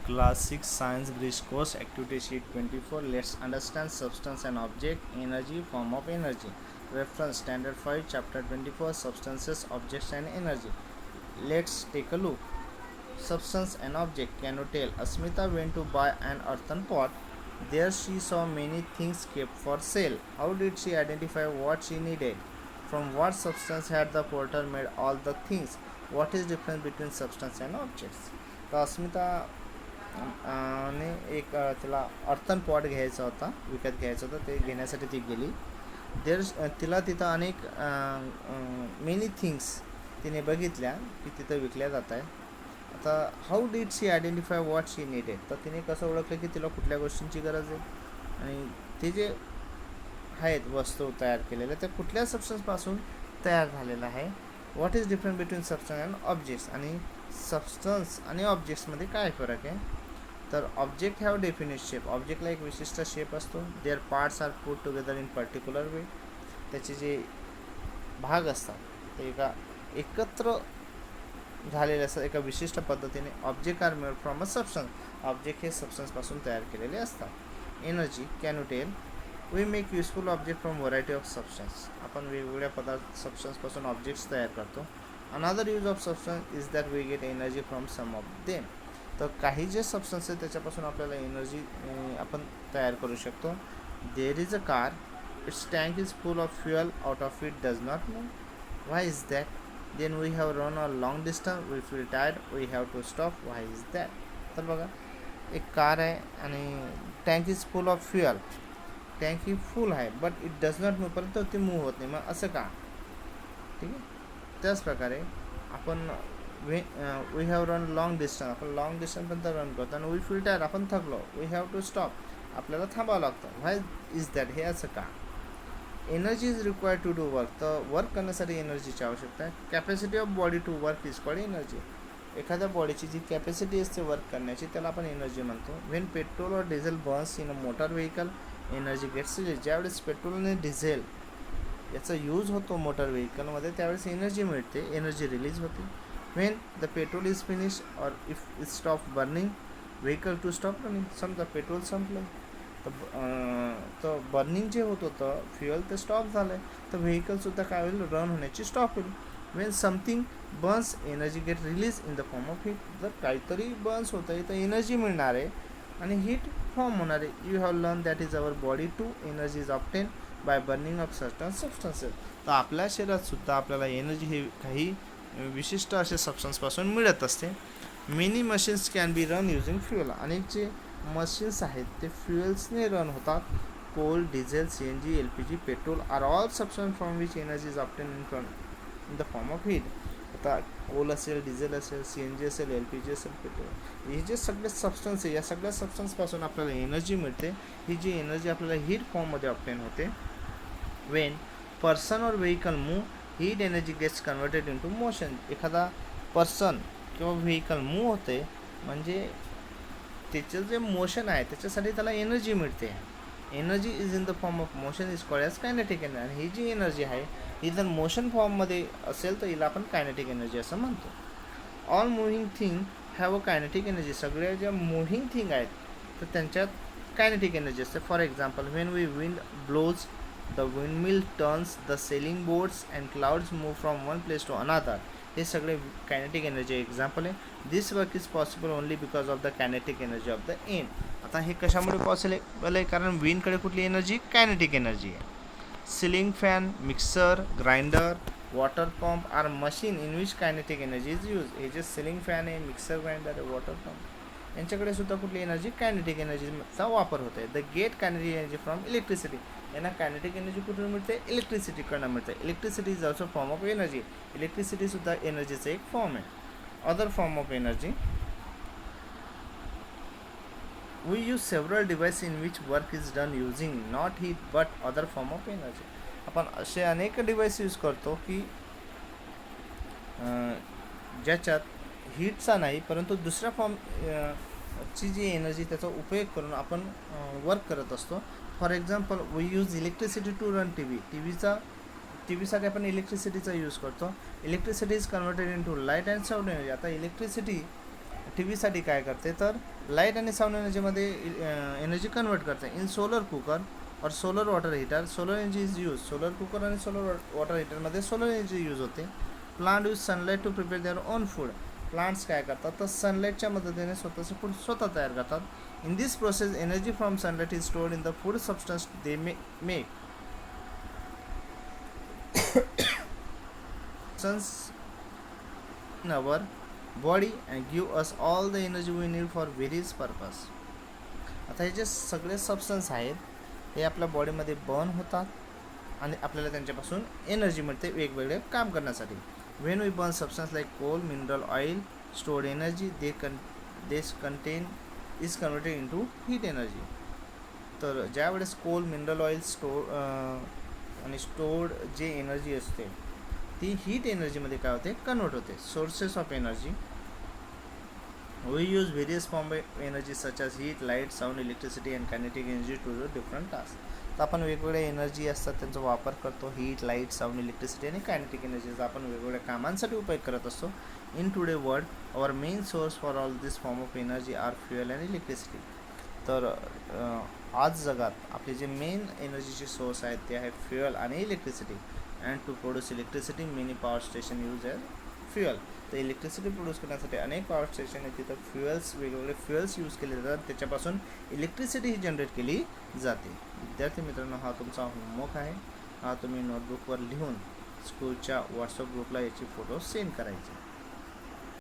Class 6 Science Bridge Course Activity Sheet 24. Let's understand substance and object, energy, form of energy. Reference Standard 5 Chapter 24 Substances, Objects and Energy. Let's take a look. Substance and object. Can you tell? Asmita went to buy an earthen pot. There she saw many things kept for sale. How did she identify what she needed? From what substance had the porter made all the things? What is difference between substance and objects? तर अस्मिता ने एक तिला earthen pot घ्यायचा होता, विकत घ्यायचा होता. ते घेण्यासाठी ती गेली. तिला तिथं अनेक मेनी थिंग्स तिने बघितल्या की तिथं विकल्या जात आहे. आता how did she identify what she needed, तर तिने कसं ओळखलं की तिला कुठल्या गोष्टींची गरज आहे आणि ते जे आहेत वस्तू तयार केलेल्या त्या कुठल्या सबस्टन्सपासून तयार झालेलं आहे. What is difference between substance and objects, आणि सबस्टन्स आणि ऑब्जेक्ट्समध्ये काय फरक आहे. तर ऑब्जेक्ट हॅव डेफिनेट शेप. ऑब्जेक्टला एक विशिष्ट शेप असतो. Their parts are put together in particular way. त्याचे जे भाग असतात ते एकत्र झालेले असतात एका विशिष्ट पद्धतीने. Object are made from a substance. Object हे सबस्टन्सपासून तयार केलेले असतात. Energy. Can you tell? We make useful object from variety of substance. आपण वेगवेगळ्या सबस्टन्सपासून ऑब्जेक्ट्स तयार करतो. Another use of substance is that we get energy from some of them. तर काही जे सबस्टन्स आहेत त्याच्यापासून आपल्याला एनर्जी आपण तयार करू शकतो. There is a car. Its tank is full of fuel. Out of it does not move. Why is that? Then we have run a long distance. We feel tired. We have to stop. Why is that? तर बघा, एक car आहे आणि tank is full of fuel. Tank ही full आहे but it does not move, परंतु ते move होत नाही. मग असं का? ठीक आहे. त्याचप्रकारे आपण we have run long distance. आपण लॉंग डिस्टन्सपर्यंत रन करतो आणि वी फील टायर. आपण थकलो. We have to stop. आपल्याला थांबावं लागतं. Why is that? हे असं का? Energy is required to do work. तर वर्क करण्यासाठी एनर्जीची आवश्यकता आहे. Capacity of body to work is called energy. एखाद्या बॉडीची जी कॅपॅसिटी असते वर्क करण्याची त्याला आपण एनर्जी म्हणतो. व्हेन पेट्रोल और diesel burns in a motor vehicle energy gets release. ज्यावेळेस पेट्रोल आणि डिझेल याचा यूज होतो मोटर व्हेकलमध्ये त्यावेळेस एनर्जी मिळते, एनर्जी रिलीज होते. When the petrol is finish और if it stop burning vehicle to stop running. समजा पेट्रोल संपलं तर बर्निंग जे होत होतं फ्युअल ते स्टॉप झालं आहे तर व्हेकलसुद्धा काय होईल? रन होण्याची स्टॉप होईल. Wien something Burns energy get release in the form of heat. जर काहीतरी बर्न्स होतं आहे तर एनर्जी मिळणार आहे आणि हीट फॉर्म होणार आहे. You have learn that is our body to energy is obtain by burning of certain substances. तर आपल्या शरीरातसुद्धा आपल्याला एनर्जी हे काही विशिष्ट असे सबस्टन्सपासून मिळत असते. Many machines can be run using fuel. अनेक जे मशीन्स आहेत ते फ्युएल्सने रन होतात. Coal, diesel, CNG, LPG, petrol are all substance from which energy is obtain in the form of heat. आता कोल असेल, डिझेल असेल, CNG असेल, LPG असेल, पेट्रोल, हे जे सगळे सबस्टन्स आहे या सगळ्या सबस्टन्सपासून आपल्याला एनर्जी मिळते. ही जी एनर्जी आपल्याला हीट फॉर्ममध्ये ऑप्टेन होते. वेन पर्सन और vehicle move heat energy gets converted in to motion. एखादा पर्सन किंवा व्हेकल मूव होते म्हणजे त्याचं जे मोशन आहे त्याच्यासाठी त्याला एनर्जी मिळते. Energy is in the form of motion is called as kinetic energy. आणि ही जी एनर्जी आहे ही जर मोशन फॉर्ममध्ये असेल तर हिला आपण कायनेटिक एनर्जी असं म्हणतो. All moving thing have a kinetic energy. सगळ्या ज्या मुव्हिंग थिंग आहेत तर त्यांच्यात कायनेटिक एनर्जी असते. For example when we wind blows the windmill turns the sailing boats and clouds move from one place to another. हे सगळे kinetic energy example आहे. This work is possible only because of the kinetic energy of the end. आता हे कशामुळे possible आहे? कारण विंडकडे कुठली एनर्जी? कायनेटिक एनर्जी आहे. Ceiling fan, mixer, grinder, water pump are machine in which kinetic energy is use. हे जे सिलिंग फॅन आहे, मिक्सर, ग्राइंडर आहे, वॉटर पंप यांच्याकडे सुद्धा कुठली एनर्जी? कायनेटिक एनर्जीचा वापर होत आहे. The get kinetic energy from electricity. यांना कायनेटिक एनर्जी कुठून मिळते? इलेक्ट्रिसिटीकडनं मिळते. Electricity is also form of energy. इलेक्ट्रिसिटीसुद्धा एनर्जीचं एक फॉर्म आहे. Other form of energy. We use several devices in which work is done using not heat but other form of energy. आपण असे अनेक डिव्हाइस यूज करतो की ज्याच्यात हीटचा नाही परंतु दुसऱ्या ची जी एनर्जी त्याचा उपयोग करून आपण वर्क करत असतो. For example we use electricity to run TV. टीव्हीसाठी आपण इलेक्ट्रिसिटीचा यूज करतो. Electricity is converted in to light and sound energy. आता इलेक्ट्रिसिटी टी व्हीसाठी काय करते तर लाईट आणि साऊंड एनर्जीमध्ये एनर्जी कन्वर्ट करते. इन सोलर कुकर और solar water heater solar energy is use. Solar cooker आणि सोलर वॉटर हीटरमध्ये सोलर एनर्जी यूज होते. Plant use sunlight to prepare their own food. Plants काय करतात तर सनलाईटच्या मदतीने स्वतःचं फूड स्वतः तयार करतात. In this process energy from sunlight is stored in the food substance they make. in our body and give us all the energy we need for various purpose. आता हे जे सगळे सबस्टन्स आहेत हे आपल्या बॉडीमध्ये बर्न होतात आणि आपल्याला त्यांच्यापासून एनर्जी मिळते वेगवेगळे काम करण्यासाठी. When we burn substance like coal mineral oil stored energy these contain is converted into heat energy. तर ज्यावेळेस कोल मिनरल ऑइल आणि स्टोर्ड जे एनर्जी असते ती हीट एनर्जीमध्ये काय होते कन्वर्ट होते. Sources of energy we use various form of energy such as heat light sound electricity and kinetic energy to do different task. तर आपण वेगवेगळ्या एनर्जी असतात त्यांचा वापर करतो. हीट लाईट साऊंड इलेक्ट्रिसिटी आणि कायनेटिक एनर्जीचा आपण वेगवेगळ्या कामांसाठी उपयोग करत असतो. In today world our main source for all this form of energy are fuel and electricity. तर आज जगात आपले जे मेन एनर्जीचे सोर्स आहेत ते आहेत फ्युएल आणि electricity. And to produce electricity many power station use as fuel. तर इलेक्ट्रिसिटी प्रोड्यूस करण्यासाठी अनेक पॉवर स्टेशन आहेत तिथं फ्युएल्स वेगवेगळे फ्युएल्स यूज केले जातात. त्याच्यापासून इलेक्ट्रिसिटी ही जनरेट केली जाते. विद्यार्थी मित्रांनो हा तुमचा होमवर्क आहे. हा तुम्ही नोटबुकवर लिहून स्कूलच्या व्हॉट्सअप ग्रुपला याची फोटो सेंड करायचे.